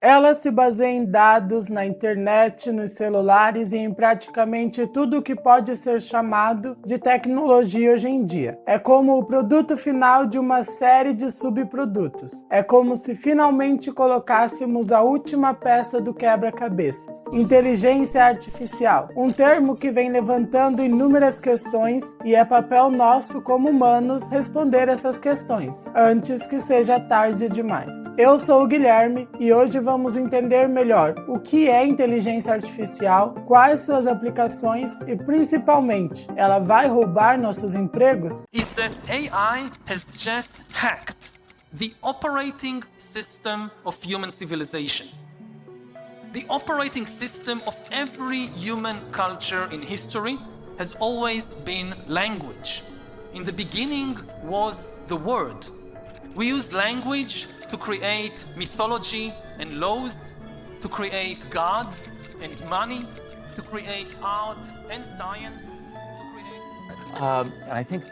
Ela se baseia em dados, na internet, nos celulares e em praticamente tudo o que pode ser chamado de tecnologia hoje em dia. É como o produto final de uma série de subprodutos. É como se finalmente colocássemos a última peça do quebra-cabeças. Inteligência artificial, um termo que vem levantando inúmeras questões e é papel nosso como humanos responder essas questões, antes que seja tarde demais. Eu sou o Guilherme e hoje vamos entender melhor o que é inteligência artificial, quais suas aplicações e, principalmente, ela vai roubar nossos empregos? Is that AI has just hacked the operating system of human civilization. The operating system of every human culture in history has always been language. In the beginning was the word. We use language to create mythology and laws, to create gods and money, to create art and science, to create... I think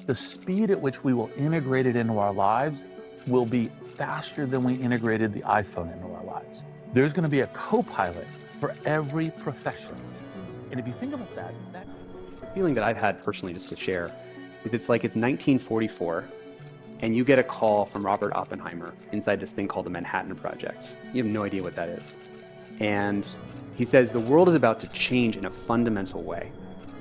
the speed at which we will integrate it into our lives will be faster than we integrated the iPhone into our lives. There's going to be a co-pilot for every profession. And if you think about that... The feeling that I've had personally, just to share, is it's like it's 1944, and you get a call from Robert Oppenheimer inside this thing called the Manhattan Project. You have no idea what that is. And he says the world is about to change in a fundamental way.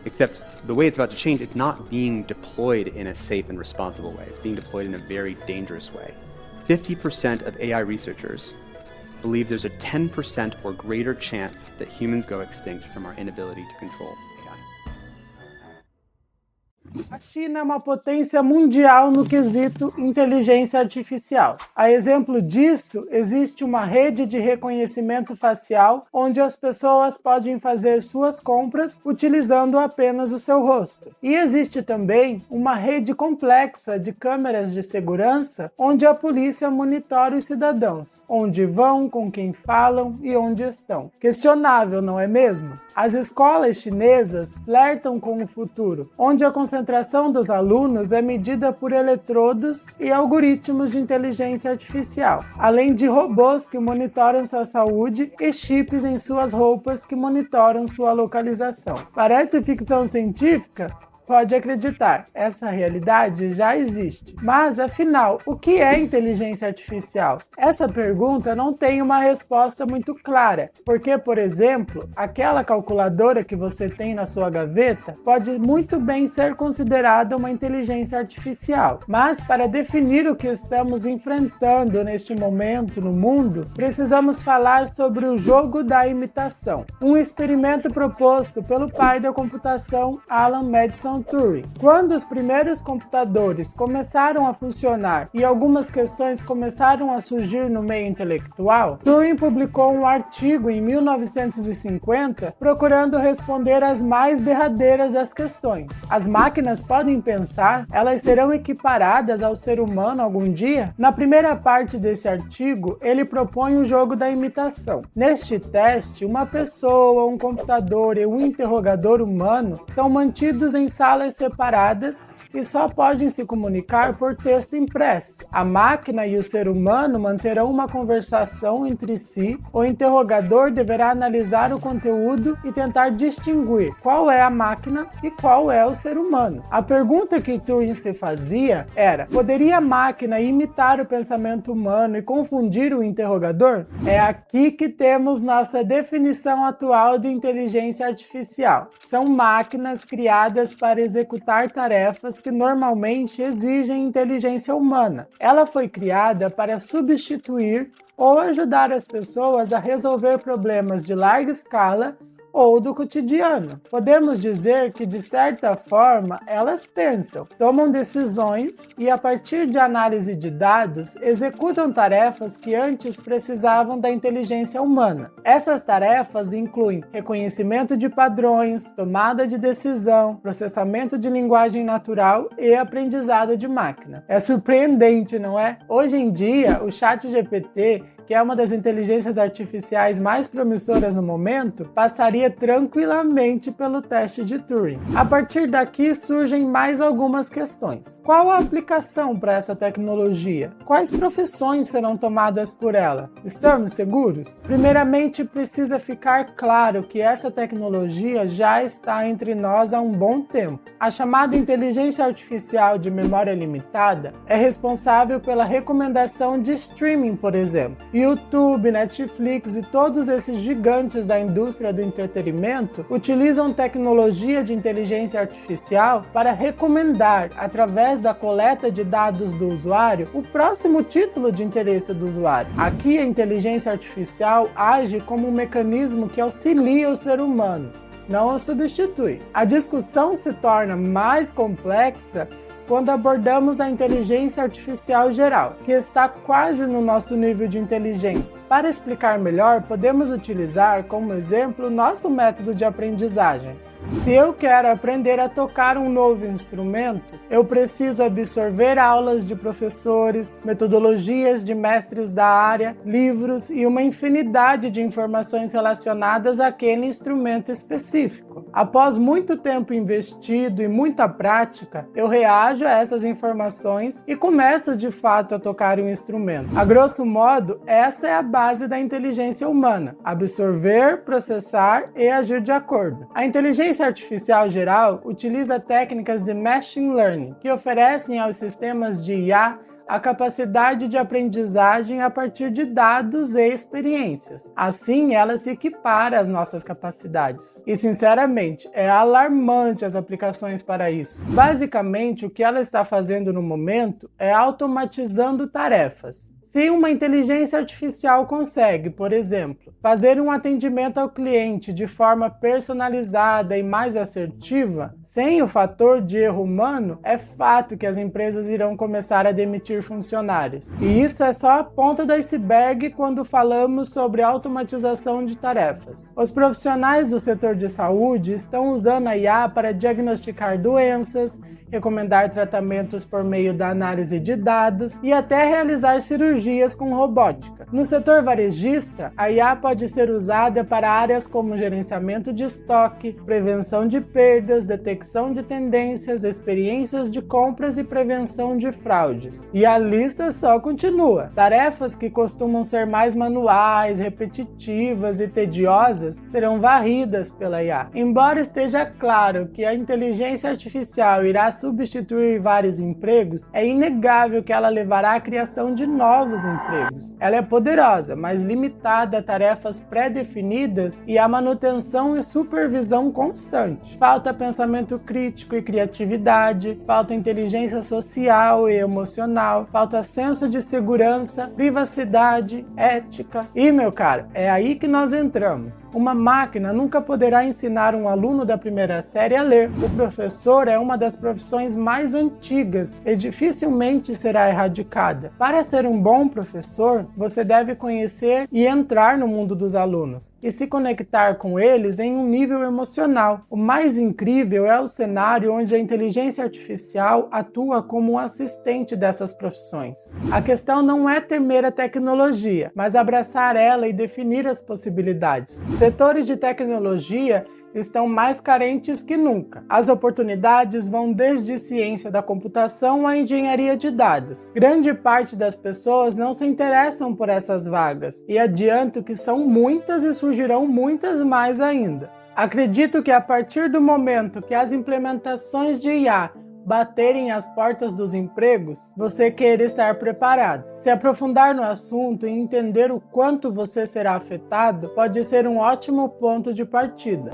Except the way it's about to change, it's not being deployed in a safe and responsible way. It's being deployed in a very dangerous way. 50% of AI researchers believe there's a 10% or greater chance that humans go extinct from our inability to control AI. A China é uma potência mundial no quesito inteligência artificial. A exemplo disso, existe uma rede de reconhecimento facial onde as pessoas podem fazer suas compras utilizando apenas o seu rosto. E existe também uma rede complexa de câmeras de segurança onde a polícia monitora os cidadãos, onde vão, com quem falam e onde estão. Questionável, não é mesmo? As escolas chinesas flertam com o futuro, onde a concentração dos alunos é medida por eletrodos e algoritmos de inteligência artificial, além de robôs que monitoram sua saúde e chips em suas roupas que monitoram sua localização. Parece ficção científica? Pode acreditar, essa realidade já existe. Mas, afinal, o que é inteligência artificial? Essa pergunta não tem uma resposta muito clara, porque, por exemplo, aquela calculadora que você tem na sua gaveta pode muito bem ser considerada uma inteligência artificial. Mas, para definir o que estamos enfrentando neste momento no mundo, precisamos falar sobre o jogo da imitação, um experimento proposto pelo pai da computação, Alan Madison Turing. Quando os primeiros computadores começaram a funcionar e algumas questões começaram a surgir no meio intelectual, Turing publicou um artigo em 1950 procurando responder às mais derradeiras das questões. As máquinas podem pensar? Elas serão equiparadas ao ser humano algum dia? Na primeira parte desse artigo, ele propõe o jogo da imitação. Neste teste, uma pessoa, um computador e um interrogador humano são mantidos em salas separadas e só podem se comunicar por texto impresso. A máquina e o ser humano manterão uma conversação entre si. O interrogador deverá analisar o conteúdo e tentar distinguir qual é a máquina e qual é o ser humano. A pergunta que Turing se fazia era: poderia a máquina imitar o pensamento humano e confundir o interrogador? É aqui que temos nossa definição atual de inteligência artificial. São máquinas criadas para executar tarefas que normalmente exigem inteligência humana. Ela foi criada para substituir ou ajudar as pessoas a resolver problemas de larga escala ou do cotidiano. Podemos dizer que, de certa forma, elas pensam, tomam decisões e, a partir de análise de dados, executam tarefas que antes precisavam da inteligência humana. Essas tarefas incluem reconhecimento de padrões, tomada de decisão, processamento de linguagem natural e aprendizado de máquina. É surpreendente, não é? Hoje em dia, o ChatGPT, que é uma das inteligências artificiais mais promissoras no momento, passaria tranquilamente pelo teste de Turing. A partir daqui surgem mais algumas questões. Qual a aplicação para essa tecnologia? Quais profissões serão tomadas por ela? Estamos seguros? Primeiramente, precisa ficar claro que essa tecnologia já está entre nós há um bom tempo. A chamada inteligência artificial de memória limitada é responsável pela recomendação de streaming, por exemplo. YouTube, Netflix e todos esses gigantes da indústria do entretenimento utilizam tecnologia de inteligência artificial para recomendar, através da coleta de dados do usuário, o próximo título de interesse do usuário. Aqui a inteligência artificial age como um mecanismo que auxilia o ser humano, não o substitui. A discussão se torna mais complexa quando abordamos a inteligência artificial geral, que está quase no nosso nível de inteligência. Para explicar melhor, podemos utilizar como exemplo o nosso método de aprendizagem. Se eu quero aprender a tocar um novo instrumento, eu preciso absorver aulas de professores, metodologias de mestres da área, livros e uma infinidade de informações relacionadas àquele instrumento específico. Após muito tempo investido e muita prática, eu reajo a essas informações e começo de fato a tocar um instrumento. A grosso modo, essa é a base da inteligência humana: absorver, processar e agir de acordo. A inteligência artificial geral utiliza técnicas de machine learning, que oferecem aos sistemas de IA a capacidade de aprendizagem a partir de dados e experiências. Assim, ela se equipara às nossas capacidades. E, sinceramente, é alarmante as aplicações para isso. Basicamente, o que ela está fazendo no momento é automatizando tarefas. Se uma inteligência artificial consegue, por exemplo, fazer um atendimento ao cliente de forma personalizada e mais assertiva, sem o fator de erro humano, é fato que as empresas irão começar a demitir funcionários. E isso é só a ponta do iceberg quando falamos sobre automatização de tarefas. Os profissionais do setor de saúde estão usando a IA para diagnosticar doenças, recomendar tratamentos por meio da análise de dados e até realizar cirurgias com robótica. No setor varejista, a IA pode ser usada para áreas como gerenciamento de estoque, prevenção de perdas, detecção de tendências, experiências de compras e prevenção de fraudes. E a lista só continua. Tarefas que costumam ser mais manuais, repetitivas e tediosas serão varridas pela IA. Embora esteja claro que a inteligência artificial irá substituir vários empregos, é inegável que ela levará à criação de novos empregos. Ela é poderosa, mas limitada a tarefas pré-definidas e a manutenção e supervisão constante. Falta pensamento crítico e criatividade, falta inteligência social e emocional, falta senso de segurança, privacidade, ética. E, meu caro, é aí que nós entramos. Uma máquina nunca poderá ensinar um aluno da primeira série a ler. O professor é uma das profissões mais antigas e dificilmente será erradicada. Para ser um bom professor, você deve conhecer e entrar no mundo dos alunos e se conectar com eles em um nível emocional. O mais incrível é o cenário onde a inteligência artificial atua como um assistente dessas profissões. A questão não é temer a tecnologia, mas abraçar ela e definir as possibilidades. Setores de tecnologia estão mais carentes que nunca. As oportunidades vão desde ciência da computação à engenharia de dados. Grande parte das pessoas não se interessam por essas vagas, e adianto que são muitas e surgirão muitas mais ainda. Acredito que a partir do momento que as implementações de IA baterem as portas dos empregos, você queira estar preparado. Se aprofundar no assunto e entender o quanto você será afetado, pode ser um ótimo ponto de partida.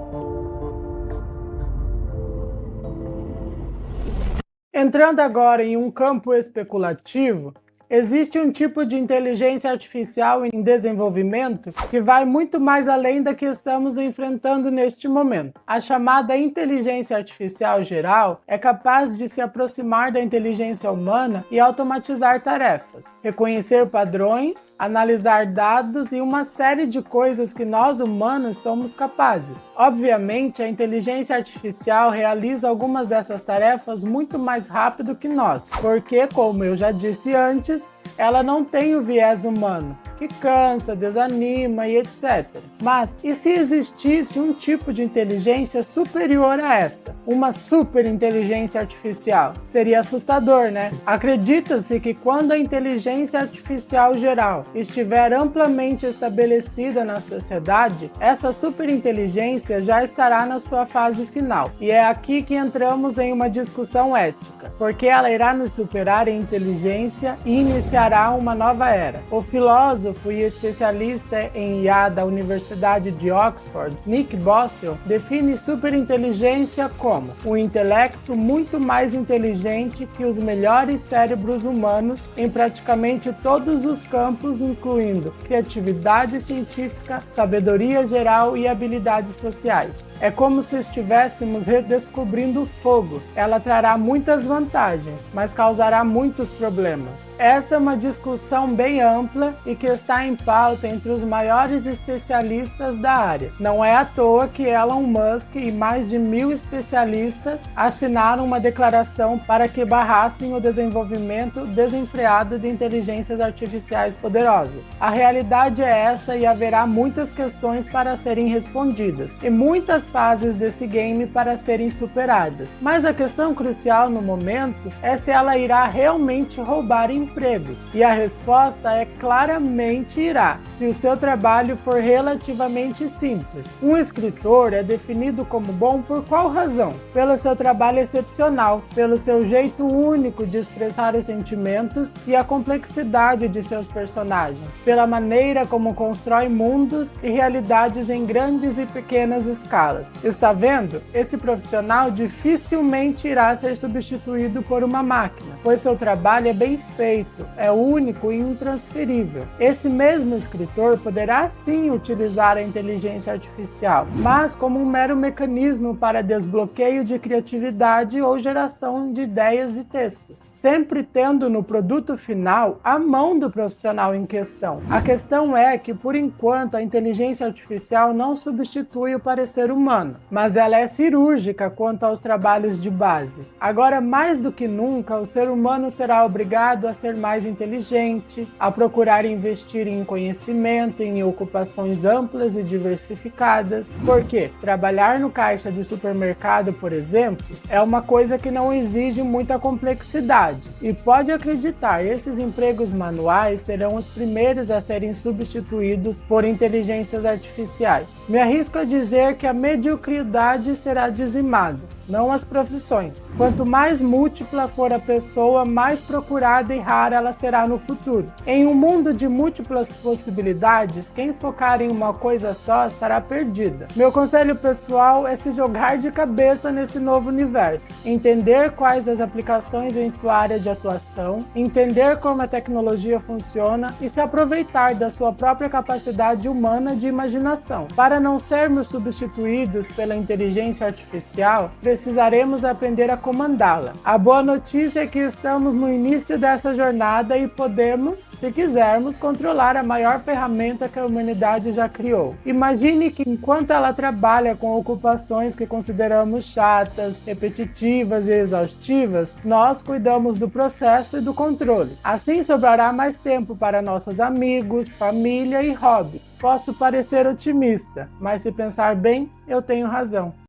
Entrando agora em um campo especulativo, existe um tipo de inteligência artificial em desenvolvimento que vai muito mais além da que estamos enfrentando neste momento. A chamada inteligência artificial geral é capaz de se aproximar da inteligência humana e automatizar tarefas, reconhecer padrões, analisar dados e uma série de coisas que nós humanos somos capazes. Obviamente, a inteligência artificial realiza algumas dessas tarefas muito mais rápido que nós, porque, como eu já disse antes, ela não tem o viés humano, que cansa, desanima e etc. Mas e se existisse um tipo de inteligência superior a essa? Uma superinteligência artificial? Seria assustador, né? Acredita-se que quando a inteligência artificial geral estiver amplamente estabelecida na sociedade, essa superinteligência já estará na sua fase final. E é aqui que entramos em uma discussão ética, porque ela irá nos superar em inteligência e iniciará uma nova era. O filósofo e especialista em IA da Universidade de Oxford, Nick Bostrom, define superinteligência como um intelecto muito mais inteligente que os melhores cérebros humanos em praticamente todos os campos, incluindo criatividade científica, sabedoria geral e habilidades sociais. É como se estivéssemos redescobrindo o fogo. Ela trará muitas vantagens, mas causará muitos problemas. Essa é uma discussão bem ampla e que está em pauta entre os maiores especialistas da área. Não é à toa que Elon Musk e mais de 1000 especialistas assinaram uma declaração para que barrassem o desenvolvimento desenfreado de inteligências artificiais poderosas. A realidade é essa e haverá muitas questões para serem respondidas e muitas fases desse game para serem superadas. Mas a questão crucial no momento é se ela irá realmente roubar empregos. E a resposta é claramente irá, se o seu trabalho for relativamente simples. Um escritor é definido como bom por qual razão? Pelo seu trabalho excepcional, pelo seu jeito único de expressar os sentimentos e a complexidade de seus personagens, pela maneira como constrói mundos e realidades em grandes e pequenas escalas. Está vendo? Esse profissional dificilmente irá ser substituído por uma máquina, pois seu trabalho é bem feito, é único e intransferível. Esse mesmo escritor poderá sim utilizar a inteligência artificial, mas como um mero mecanismo para desbloqueio de criatividade ou geração de ideias e textos, sempre tendo no produto final a mão do profissional em questão. A questão é que, por enquanto, a inteligência artificial não substitui o parecer humano, mas ela é cirúrgica quanto aos trabalhos de base. Agora, mais do que nunca, o ser humano será obrigado a ser mais inteligente, a procurar investir em conhecimento, em ocupações amplas e diversificadas, porque trabalhar no caixa de supermercado, por exemplo, é uma coisa que não exige muita complexidade. E pode acreditar, esses empregos manuais serão os primeiros a serem substituídos por inteligências artificiais. Me arrisco a dizer que a mediocridade será dizimada, não as profissões. Quanto mais múltipla for a pessoa, mais procurada e rara ela será no futuro. Em um mundo de múltiplas possibilidades, quem focar em uma coisa só estará perdida. Meu conselho pessoal é se jogar de cabeça nesse novo universo, entender quais as aplicações em sua área de atuação, entender como a tecnologia funciona e se aproveitar da sua própria capacidade humana de imaginação. Para não sermos substituídos pela inteligência artificial, precisaremos aprender a comandá-la. A boa notícia é que estamos no início dessa jornada e podemos, se quisermos, controlar a maior ferramenta que a humanidade já criou. Imagine que enquanto ela trabalha com ocupações que consideramos chatas, repetitivas e exaustivas, nós cuidamos do processo e do controle. Assim sobrará mais tempo para nossos amigos, família e hobbies. Posso parecer otimista, mas se pensar bem, eu tenho razão.